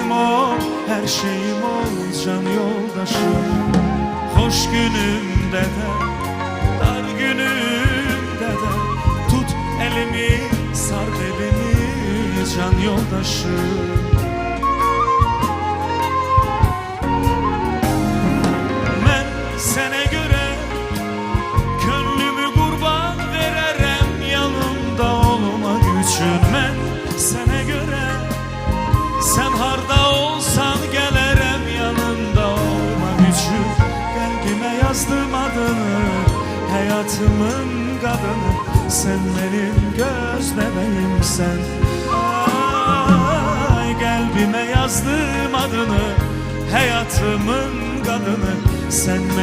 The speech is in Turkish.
Sevdiğim ol, her şeyim ol, can yoldaşım. Hoş günümde de, dar günümde de tut elimi, sar belimi, can yoldaşım. Ben sene göre gönlümü kurban vererem, yanımda olma güçün. Ben sene göre sen harda olsan gelerem, yanında olma gücü. Kalbime yazdım adını, hayatımın kadını. Sen benim göz bebeğimsen. Ay, kalbime yazdım adını, hayatımın kadını. Sen benim